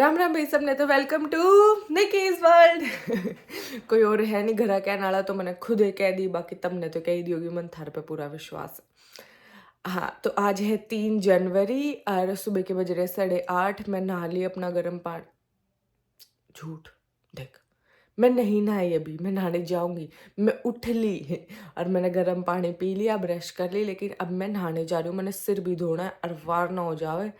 राम राम भाई सबने, तो वेलकम टू निकीज वर्ल्ड। कोई और है नहीं घरा कहने वाला, तो मैंने खुद ही कह दी, बाकी तुमने तो कह दी होगी, मन थार पे पूरा विश्वास है। हाँ, तो आज है 3 जनवरी और सुबह के बज रहे 8:30। मैं नहा ली अपना गर्म पानी। झूठ, देख मैं नहीं नहाई अभी, मैं नहाने जाऊंगी। मैं उठ ली और मैंने गर्म पानी पी लिया, ब्रश कर ली, लेकिन अब मैं नहाने जा रही हूँ। मैंने सिर भी धोना है और वार ना हो जाए,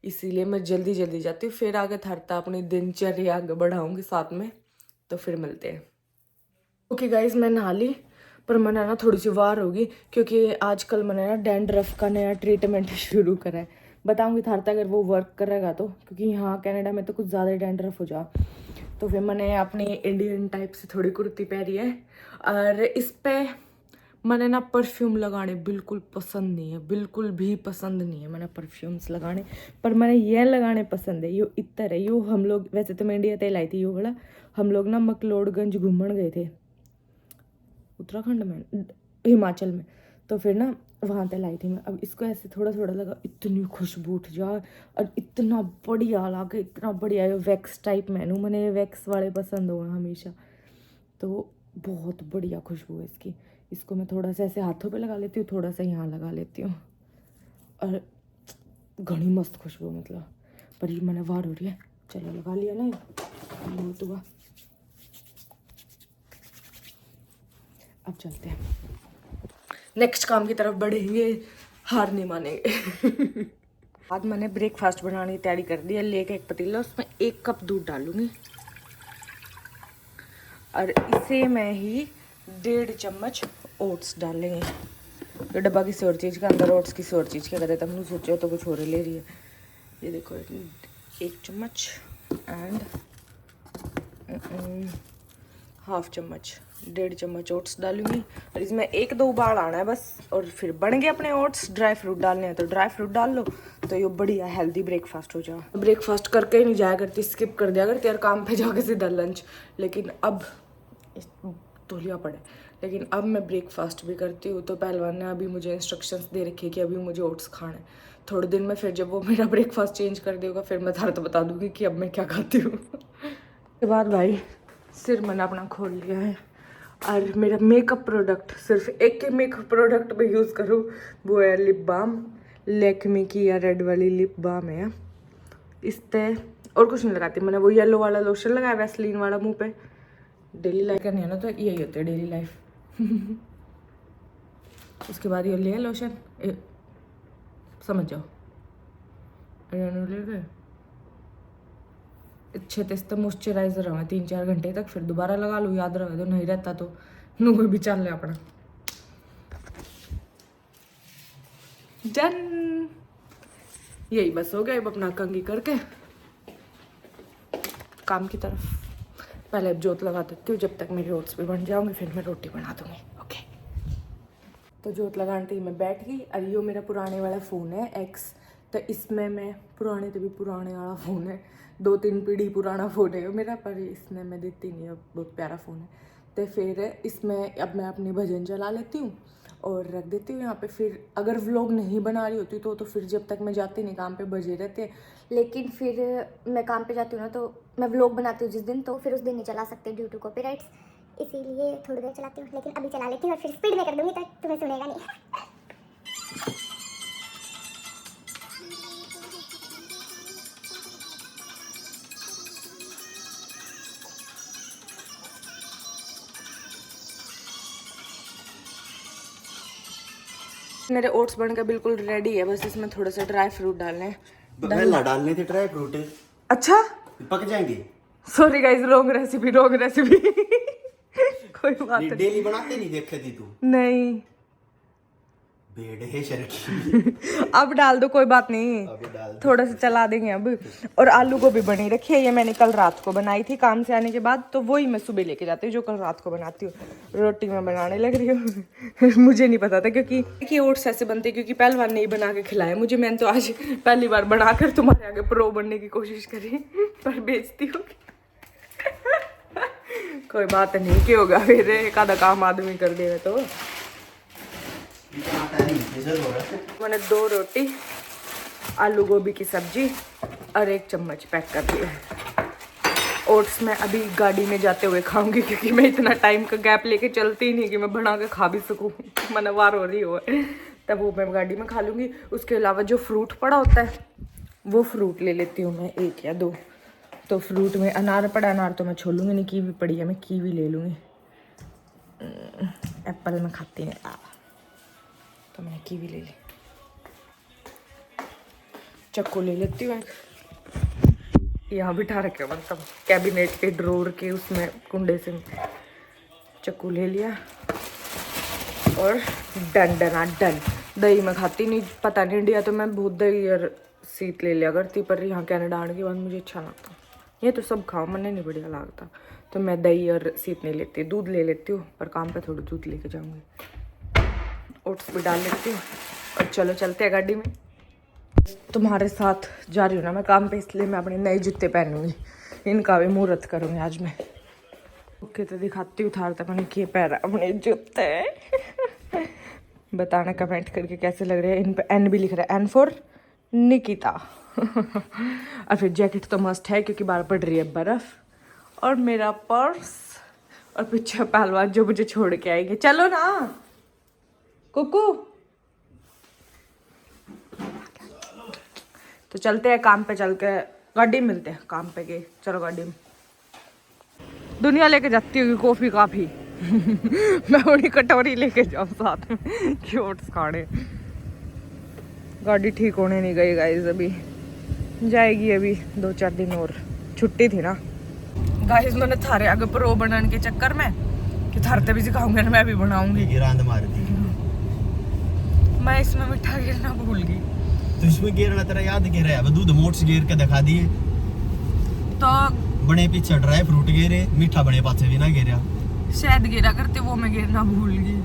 इसीलिए मैं जल्दी जल्दी जाती हूँ। फिर आगे थरता अपनी दिनचर्या आगे बढ़ाऊंगी साथ में, तो फिर मिलते हैं। ओके गाइज, मैं नहा ली, पर मैंने ना थोड़ी सी वार होगी क्योंकि आजकल मैंने ना डैंड्रफ का नया ट्रीटमेंट शुरू करा है। बताऊंगी थारता अगर वो वर्क करेगा तो, क्योंकि यहाँ कनाडा में तो कुछ ज़्यादा ही डैंड्रफ हो जा। तो फिर मैंने अपनी इंडियन टाइप से थोड़ी कुर्ती पहनी है और इस पे मैंने ना परफ्यूम लगाने बिल्कुल पसंद नहीं है, बिल्कुल भी पसंद नहीं है मैंने परफ्यूम्स लगाने। पर मैंने ये लगाने पसंद है, यो इतर है। यो हम लोग, वैसे तो मैं इंडिया ते लाई थी यो वाला, हम लोग ना मकलोडगंज घूमने गए थे उत्तराखंड में, हिमाचल में, तो फिर ना वहाँ पे लाई थी मैं। अब इसको ऐसे थोड़ा थोड़ा लगा, इतनी खुशबू उठ जा और इतना बढ़िया लगा, इतना बढ़िया। ये वैक्स टाइप मैनू, मैंने वैक्स वाले पसंद हुआ हमेशा, तो बहुत बढ़िया खुशबू है इसकी। इसको मैं थोड़ा सा ऐसे हाथों पे लगा लेती हूँ, थोड़ा सा यहाँ लगा लेती हूँ और घनी मस्त खुशबू मतलब। पर ये मैंने वार हो रही है, चलो लगा लिया ना, बहुत हुआ। अब चलते हैं, नेक्स्ट काम की तरफ बढ़ेंगे, हार नहीं मानेंगे। आज मैंने ब्रेकफास्ट बनाने की तैयारी कर दी है। लेके एक पतीला, उसमें 1 कप दूध डालूंगी और इसे मैं ही 1.5 चम्मच ओट्स डालेंगे। तो डब्बा किसी और चीज़ का, अंदर ओट्स किसी और चीज़ के करे, तब नहीं सोचो तो कुछ और ले रही है। ये देखो 1 चम्मच एंड 1/2 चम्मच, 1.5 चम्मच ओट्स डालूंगी और इसमें 1-2 उबाल आना है बस, और फिर बन गए अपने ओट्स। ड्राई फ्रूट डालने हैं तो ड्राई फ्रूट डाल लो, तो ये बढ़िया हेल्दी ब्रेकफास्ट हो जाए। ब्रेकफास्ट करके ही नहीं जाया करती, स्किप कर दिया करती यार, काम पे जाके सीधा लंच। लेकिन अब तोलिया पड़े, लेकिन अब मैं ब्रेकफास्ट भी करती हूँ। तो पहलवान ने अभी मुझे इंस्ट्रक्शंस दे रखी है कि अभी मुझे ओट्स खाने। थोड़े दिन में फिर जब वो मेरा ब्रेकफास्ट चेंज कर देगा, फिर मैं थारा तो बता दूंगी कि अब मैं क्या खाती हूँ। उसके बाद भाई सिर मैंने अपना खोल लिया है और मेरा मेकअप प्रोडक्ट, सिर्फ एक मेकअप प्रोडक्ट मैं यूज़ करूँ, वो है लिप बाम। लैक्मे की या रेड वाली लिप बाम है, इस पे और कुछ नहीं लगाती। मैंने वो येलो वाला लोशन लगाया, वैसलीन वाला, मुंह पे। डेली लाइफ करनी है ना, तो यही होता है डेली लाइफ। उसके बाद ये लिया लोशन, समझ जाओ, ले गए अच्छे तेज मॉइस्चराइजर रहा 3-4 घंटे तक, फिर दोबारा लगा लो, याद रहे तो, नहीं रहता तो नू भी चल ले अपना। डन, यही बस हो गया। अब अपना कंघी करके काम की तरफ। पहले अब जोत लगा देती हूँ, जब तक मेरी ओट्स भी बन जाऊंगी, फिर मैं रोटी बना दूंगी। ओके, तो जोत लगाने मैं बैठ गई। और ये मेरा पुराने वाला फ़ोन है एक्स, तो इसमें मैं पुराने तो भी पुराने वाला फ़ोन है, 2-3 पीढ़ी पुराना फ़ोन है मेरा, पर इसमें मैं देती नहीं, अब बहुत प्यारा फ़ोन है। तो फिर इसमें अब मैं अपनी भजन चला लेती हूँ और रख देती हूँ यहाँ पे। फिर अगर व्लॉग नहीं बना रही होती तो फिर जब तक मैं जाती नहीं काम पे बजे रहते हैं। लेकिन फिर मैं काम पे जाती हूँ ना, तो मैं व्लॉग बनाती हूँ जिस दिन, तो फिर उस दिन नहीं चला सकते ड्यू टू कॉपीराइट्स, इसीलिए थोड़ी देर चलाती हूँ। लेकिन अभी चला लेती हूँ और फिर स्पीड में कर दूँगी, तो तुम्हें सुनेगा नहीं। मेरे ओट्स बनकर बिल्कुल रेडी है, बस इसमें थोड़े से ड्राई फ्रूट डालने हैं। डालने थे ड्राई फ्रूट, अच्छा पक जाएंगे। Sorry guys, wrong recipe, wrong recipe. कोई बात नहीं, डेली बनाते नहीं देखे थी तू? नहीं बेड है शर्की। अब डाल दो, कोई बात नहीं, अभी डाल दो। थोड़ा सा चला देंगे अब। और आलू गोभी बनी रखी है, ये मैंने कल रात को बनाई थी काम से आने के बाद, तो वही मैं सुबह लेके जाती हूँ जो कल रात को बनाती हूँ। रोटी मैं बनाने लग रही हूँ। मुझे नहीं पता था, क्योंकि ओट्स ऐसे बनते क्योंकि पहलवान ने ही बना के खिलाया मुझे। मैंने तो आज पहली बार बनाकर तुम्हारे आगे प्रो बनने की कोशिश करी, पर बेचती होगी। कोई बात नहीं, क्या होगा, फिर एक आधा काम आदमी कर देगा तो। मैंने 2 रोटी, आलू गोभी की सब्जी और 1 चम्मच पैक कर दिया है। ओट्स मैं अभी गाड़ी में जाते हुए खाऊंगी क्योंकि मैं इतना टाइम का गैप लेके चलती ही नहीं कि मैं बना के खा भी सकूँ। मनवार हो रही हो, तब वो मैं गाड़ी में खा लूँगी। उसके अलावा जो फ्रूट पड़ा होता है वो फ्रूट ले लेती हूँ मैं 1 या 2। तो फ्रूट में अनार पड़ा, अनार तो मैं छोड़ूंगी नहीं, कीवी पड़ी है मैं कीवी ले लूँगी। एप्पल में खाती है तो मैंने कीवी ले ली। चक्कू ले लेती हूँ, यहाँ बिठा रखे मतलब कैबिनेट के ड्रोर के उसमें कुंडे से चक्कू ले लिया और डन डना डन। दही में खाती नहीं, पता नहीं इंडिया तो मैं बहुत दही और सीत ले लिया करती, पर यहाँ कनाडा आने के बाद मुझे अच्छा लगता। ये तो सब खाओ, मैंने नहीं बढ़िया लगता, तो मैं दही और सीत नहीं लेती, दूध ले लेती हूँ, पर काम पे थोड़ा दूध लेके जाऊँगी। ओट्स भी डाल लेती हूँ और चलो चलते हैं गाड़ी में। तुम्हारे साथ जा रही हूँ ना मैं काम पे, इसलिए मैं अपने नए जूते पहनूंगी, इनका भी मुहूर्त करूँगी आज मैं। ओके तो दिखाती हूँ थार तक मैंने किए पैर अपने जूते। बताना कमेंट करके कैसे लग रहे हैं। इन पे एन भी लिख रहा है, एन फॉर निकिता। और फिर जैकेट तो मस्त है क्योंकि बाहर पड़ रही है बर्फ। और मेरा पर्स और पीछे पहलवान जो मुझे छोड़ के आएंगे। चलो ना कुकू, तो चलते हैं काम पे, चल के गाड़ी में मिलते हैं काम पे गए। चलो गाड़ी में। दुनिया लेके जाती होगी कॉफी काफी। मैं बड़ी कटोरी लेके जाऊँ साथ में कि ओट्स खाने। गाड़ी ठीक होने नहीं गई गाइस, अभी जाएगी अभी 2-4 दिन और, छुट्टी थी ना गाइस। मैंने थारे आगे प्रो बनाने के चक्कर में कि थारते भी सिखाऊंगे ना मैं भी बनाऊंगी, गिरांद मार दी। मैं इसमें मीठा गिरना भूल गई। तो इसमें गिरना तेरा याद गिर है, दूध मोट्स गिर के दिखा दिए तो बने पीछे ड्राई फ्रूट गिरे, मीठा बने पाछे भी ना गिरा, शायद गिरा करते, वो मैं गिरना भूल गई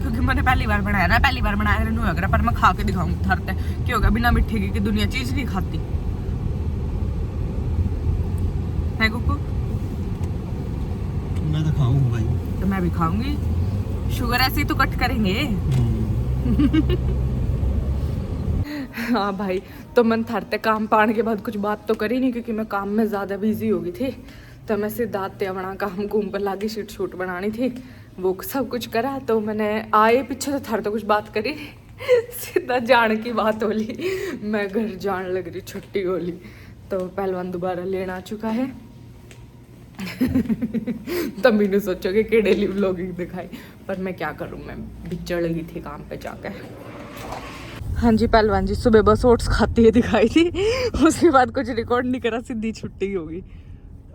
क्योंकि मैंने पहली बार बनाया ना, पहली बार बनाया नहीं होगा, पर मैं खा के दिखाऊंगी थारते क्या होगा। बिना मीठे की दुनिया चीज नहीं खाती है कुकू। मैं तो खाऊंगा भाई, तो मैं भी खाऊंगी, शुगर ऐसे ही तो कट करेंगे। हाँ भाई, तो मन थारते काम पाने के बाद कुछ बात तो करी नहीं क्योंकि मैं काम में ज़्यादा बिजी हो गई थी। तो मैं सिद्धार्थ बना काम घूम पर लागी, शीट शूट बनानी थी, वो सब कुछ करा। तो मैंने आए पीछे तो थार तो कुछ बात करी सीधा जाने की बात होली, मैं घर जान लग रही, छुट्टी होली। तो पहलवान दोबारा लेना आ चुका है। तब मैंने सोचा कि केडेली व्लॉगिंग दिखाई, पर मैं क्या करूँ, मैं बिचड़ लगी थी काम पे जाकर। हाँ जी पहलवान जी सुबह बस ओट्स खाती है दिखाई थी, उसके बाद कुछ रिकॉर्ड नहीं करा, सीधी छुट्टी हो गई।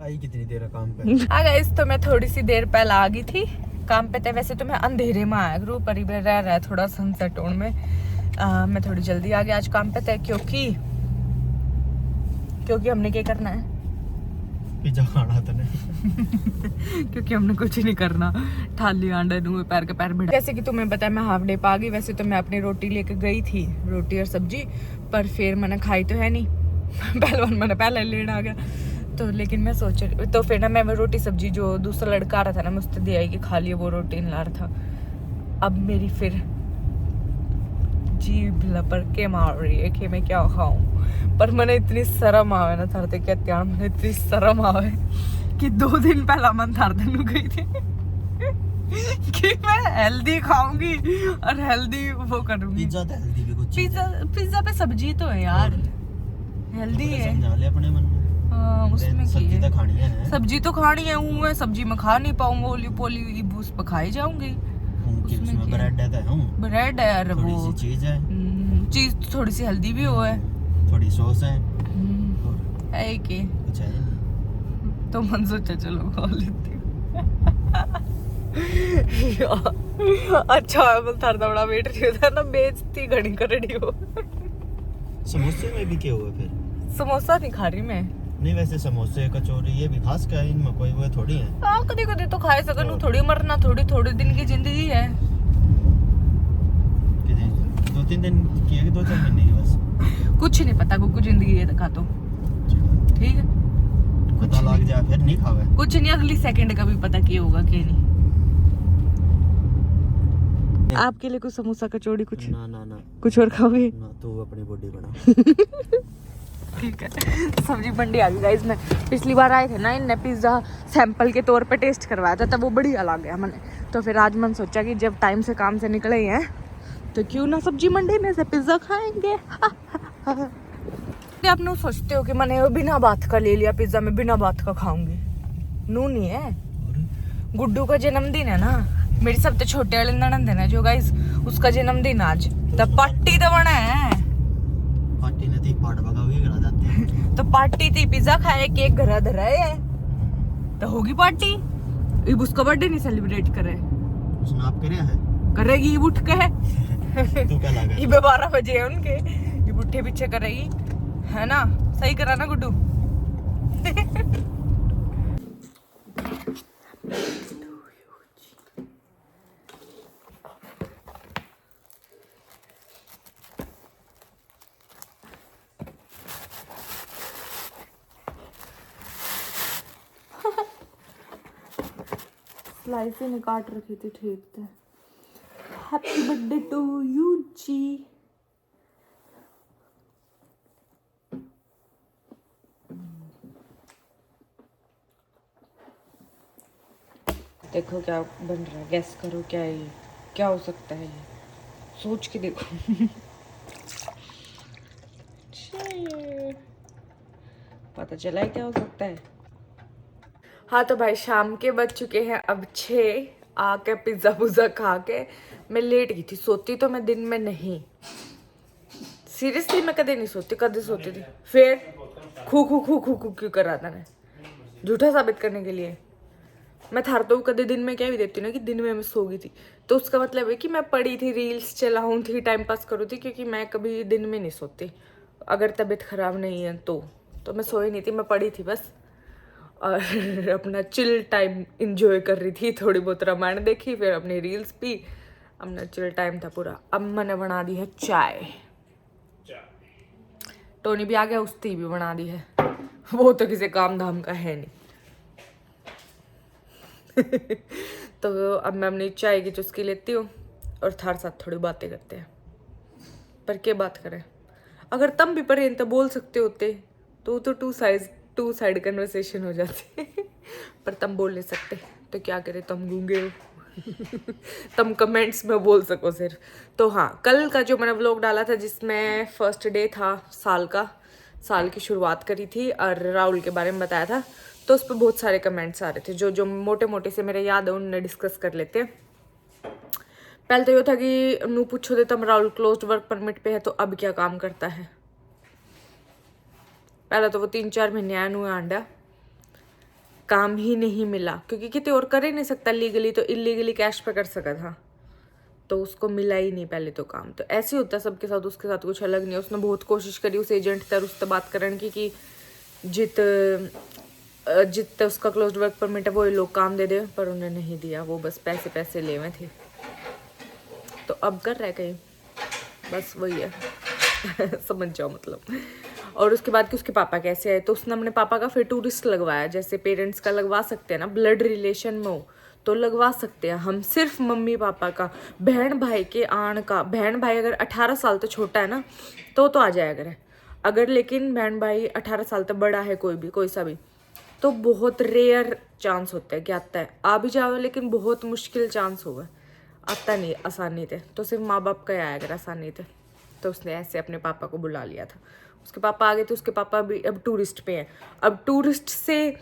आई कितनी देर है काम पे? आ गाइस, तो मैं थोड़ी सी देर पहले आ गई थी काम पे। वैसे तो मैं अंधेरे में आया करूँ, पर इधर रह रहा है थोड़ा सनसेट टोन में। मैं थोड़ी जल्दी आ गया आज काम पे थे क्योंकि हमने क्या करना है, पिज्जा खाना तने। क्योंकि हमने कुछ नहीं करना, थाली आंडे दूंगे पैर के पैर बिठा। जैसे कि तुम्हें पता है मैं हाफ डे पे आ गई। वैसे तो मैं अपनी रोटी लेके गई थी, रोटी और सब्जी, पर फिर मैंने खाई तो है नहीं। पहलवान मैंने पहले लेने आ गया, तो लेकिन मैं सोच रही, तो फिर ना मैं वो रोटी सब्जी जो दूसरा लड़का आ रहा था ना, मुझसे दिया कि खा लिया, वो रोटी ला रहा था। अब मेरी फिर जीभ लपड़ के मार रही है कि मैं क्या खाऊं, पर मैंने इतनी शर्म आवे ना थारते क्या त्यार, मैंने इतनी शर्म आवे कि 2 दिन पहला मन थारते नु गई थी कि मैं हेल्दी खाऊंगी और हेल्दी वो करूंगी। पिज्जा तो हेल्दी भी कुछ, पिज्जा पे सब्जी तो है यार, हेल्दी है। समझा ले अपने मन में। हाँ, उसमें सब्जी तो खानी है, सब्जी तो खानी है। मैं सब्जी में खा नहीं पाऊंगा, ओली पोली बूस पे खाई जाऊंगी। उसमें ब्रेड है तो ब्रेड है और थोड़ी वो सी चीज है, चीज थोड़ी सी हेल्दी भी हो है, थोड़ी सॉस है, है कि कुछ है नहीं। तो मन सोचा चलो खा लेती हूँ। अच्छा है, मैं थोड़ा बड़ा वेट रही होता ना, बेचती घड़ी कर रही हो। समोसे में भी क्या हुआ फिर? समोसा नहीं खा रही मैं। नहीं वैसे समोसे कचौरी ये भी खास क्या है, इनमें कोई वो थोड़ी है। हाँ कभी कभी तो खाए सकूं, थोड़ी मरना, थोड़ी दिन की जिंदगी है। 2-3 दिन की है कि 2-4 दिन नहीं बस, कुछ नहीं पता कुछ जिंदगी है दिखा तो ठीक है, पता लग जाए फिर नहीं खावे। कुछ नहीं, अगली सेकंड का भी पता क्या होगा क्या नहीं। आपके लिए कुछ समोसा कचौड़ी कुछ ना ना ना कुछ और खाओगे? ना, तू अपनी बॉडी बना। ठीक है, सब्जी मंडी आ गई गाइस। मैं पिछली बार आए थे ना, इनने पिज़्ज़ा सैंपल के तौर पे टेस्ट करवाया था, तब वो बढ़िया लग गया मैंने। तो फिर आज मैंने सोचा कि जब टाइम से काम से निकले ही हैं तो क्यों ना सब्जी मंडी में से पिज़्ज़ा खाएंगे। आप लोग सोचते हो कि मैंने बिना बात का ले लिया पिज़्ज़ा, मैं बिना बात का खाऊंगी। नू नहीं है, गुड्डू का जन्मदिन है ना, मेरी सबसे छोटे वाले ननंद है ना जो गाइस, उसका जन्मदिन आज। तब पार्टी तो बना है, पार्टी ने थी पार्ट भगा हुई करा जाते हैं। तो पार्टी थी, पिज्जा खाए, केक घर धरा है, तो होगी पार्टी। इब उसका बर्थडे नहीं सेलिब्रेट करे, उसने आप करे है करेगी इब उठ के। तू क्या लगा इब 12 बजे है उनके, इब उठे पीछे करेगी, है ना? सही करा ना गुड्डू? स्लाइस ही काट रखी थी, ठीक थे। हैप्पी बर्थडे टू यू जी। देखो क्या बन रहा है, गैस करो क्या है ये, क्या हो सकता है ये, सोच के देखो। पता चला है क्या हो सकता है। हाँ तो भाई शाम के बज चुके हैं अब 6। आके पिज्ज़ा पुज़्ज़ा खा के मैं लेट गई थी। सोती तो मैं दिन में नहीं, सीरियसली मैं कदे नहीं सोती, कदे सोती थी। फिर खू खू खू खू खू क्यों कर रहा था मैं, झूठा साबित करने के लिए। मैं थार तो कदे दिन में क्या भी देती ना कि दिन में मैं सो गई थी, तो उसका मतलब है कि मैं पड़ी थी, रील्स चलाऊँ थी, टाइम पास करूँ थी, क्योंकि मैं कभी दिन में नहीं सोती। अगर तबीयत ख़राब नहीं है तो मैं सोई नहीं थी, मैं पड़ी थी बस, और अपना चिल टाइम इंजॉय कर रही थी। थोड़ी बहुत रामायण देखी, फिर अपनी रील्स पी, अपना चिल टाइम था पूरा। अब मैंने बना दी है चाय, टोनी भी आ गया, उसकी भी बना दी है, वो तो किसी काम धाम का है नहीं। तो अब मैं अपनी चाय की चुस्की लेती हूँ और थार साथ थोड़ी बातें करते हैं। पर क्या बात करें, अगर तुम भी पढ़े तो बोल सकते होते तो टू साइड कन्वर्सेशन हो जाती। पर तुम बोल नहीं सकते तो क्या करें, तुम गूंगे हो। तुम कमेंट्स में बोल सको सिर्फ। तो हाँ, कल का जो मैंने व्लॉग डाला था जिसमें फर्स्ट डे था साल की शुरुआत करी थी और राहुल के बारे में बताया था, तो उस पर बहुत सारे कमेंट्स आ रहे थे। जो मोटे मोटे से मेरे याद है उनने डिस्कस कर लेते हैं। पहले तो ये था कि नू पूछो दे तम राहुल क्लोज्ड वर्क परमिट पे है तो अब क्या काम करता है। पहले तो वो 3-4 महीने आया नू आंडा, काम ही नहीं मिला, क्योंकि कितने और कर ही नहीं सकता लीगली, तो इलीगली कैश पे कर सका था, तो उसको मिला ही नहीं पहले तो काम। तो ऐसे होता है सबके साथ, उसके साथ कुछ अलग नहीं। उसने बहुत कोशिश करी उस एजेंट तर उससे बात करने की कि जित उसका क्लोज्ड वर्क परमिट है वो लोग काम दे दे, पर उन्हें नहीं दिया, वो बस पैसे ले हुए थे। तो अब कर रहे कहीं, बस वही है। समझ जाओ मतलब। और उसके बाद कि उसके पापा कैसे आए, तो उसने अपने पापा का फिर टूरिस्ट लगवाया, जैसे पेरेंट्स का लगवा सकते हैं ना, ब्लड रिलेशन में हो तो लगवा सकते हैं। हम सिर्फ मम्मी पापा का, बहन भाई के आण का, बहन भाई अगर 18 साल तो छोटा है ना तो आ जाया करे। अगर लेकिन बहन भाई 18 साल तक बड़ा है कोई सा भी, तो बहुत रेयर चांस होता है कि आता है, आ भी जाओ, लेकिन बहुत मुश्किल चांस होगा, आता नहीं आसानी से। तो सिर्फ माँ बाप का आया अगर आसानी से। तो उसने ऐसे अपने पापा को बुला लिया था। उसके पापा आ गए थे, उसके पापा भी अब टूरिस्ट पे हैं। अब टूरिस्ट से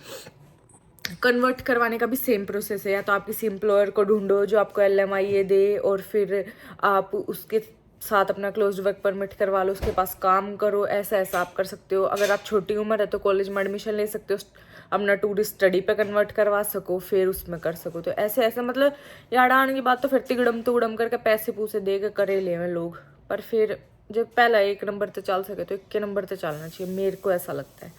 कन्वर्ट करवाने का भी सेम प्रोसेस है, या तो आप किसी एम्प्लॉयर को ढूंढो जो आपको LMIA दे, और फिर आप उसके साथ अपना क्लोज्ड वर्क परमिट करवा लो, उसके पास काम करो, ऐसा आप कर सकते हो। अगर आप छोटी उम्र है तो कॉलेज में एडमिशन ले सकते हो, अपना टूरिस्ट स्टडी पे कन्वर्ट करवा सको, फिर उसमें कर सको। तो ऐसे मतलब यार आने की बात तो फिर तिगड़म करके पैसे पूसे दे के करे ले में लोग, पर फिर जब पहला 1 नंबर पे चल सके तो 1 नंबर पे चलना चाहिए, मेरे को ऐसा लगता है।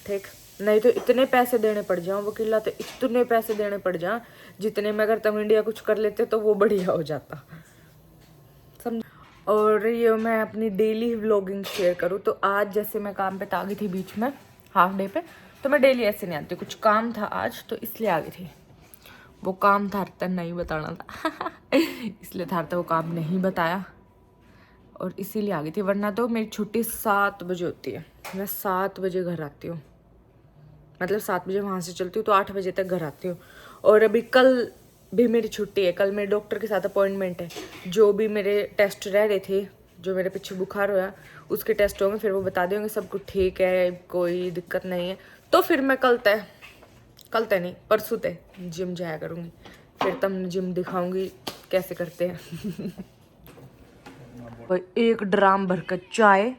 ठीक, नहीं तो इतने पैसे देने पड़ जाओ वकीला, तो इतने पैसे देने पड़ जाओ जितने में अगर तुम इंडिया कुछ कर लेते तो वो बढ़िया हो जाता, समझ। और ये मैं अपनी डेली व्लॉगिंग शेयर करूँ तो आज जैसे मैं काम पे आ गई थी बीच में हाफ डे पे, तो मैं डेली ऐसे नहीं आती, कुछ काम था आज तो इसलिए आ गई थी। वो काम था नहीं बताना था। इसलिए था वो काम नहीं बताया, और इसीलिए आ गई थी, वरना तो मेरी छुट्टी 7 बजे होती है। मैं 7 बजे घर आती हूँ, मतलब 7 बजे वहाँ से चलती हूँ तो 8 बजे तक घर आती हूँ। और अभी कल भी मेरी छुट्टी है, कल मेरे डॉक्टर के साथ अपॉइंटमेंट है। जो भी मेरे टेस्ट रह रहे थे, जो मेरे पीछे बुखार हुआ उसके टेस्ट होंगे, फिर वो बता देंगे सब कुछ ठीक है, कोई दिक्कत नहीं है। तो फिर मैं कल तय नहीं, परसों तय जिम जाया करूँगी। फिर तब जिम दिखाऊंगी कैसे करते हैं। और एक ड्राम भर कर चाय,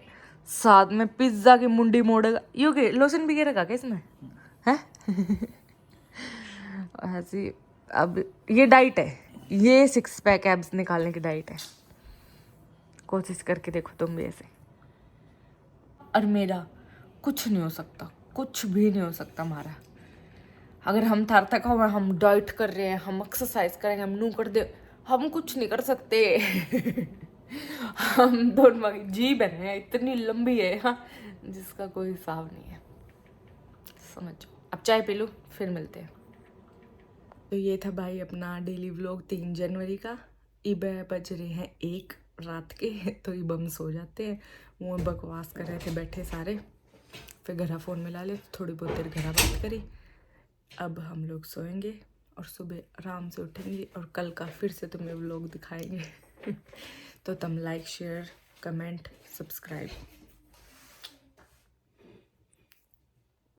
साथ में पिज्जा की मुंडी मोड़ेगा। यू के लोशन भी के रखा क्या इसमें है? ऐसी अब ये डाइट है, ये 6 पैक एब्स निकालने की डाइट है। कोशिश करके देखो तुम भी ऐसे। और मेरा कुछ नहीं हो सकता, कुछ भी नहीं हो सकता हमारा। अगर हम थार तक हो, हम डाइट कर रहे हैं, हम एक्सरसाइज करेंगे, हम नू कर दे, हम कुछ नहीं कर सकते। हम दोनों की जीभ है इतनी लंबी है, हाँ, जिसका कोई हिसाब नहीं है, समझो। अब चाय पी लूँ, फिर मिलते हैं। तो ये था भाई अपना डेली व्लॉग 3 जनवरी का। इब बज रहे हैं 1 रात के, तो इब हम सो जाते हैं। वो बकवास कर रहे थे बैठे सारे, फिर घरा फ़ोन मिला ले, थोड़ी बहुत देर घरा बात करी। अब हम लोग सोएंगे और सुबह आराम से उठेंगे और कल का फिर से तुम्हें व्लॉग दिखाएंगे। तो तुम लाइक, शेयर, कमेंट, सब्सक्राइब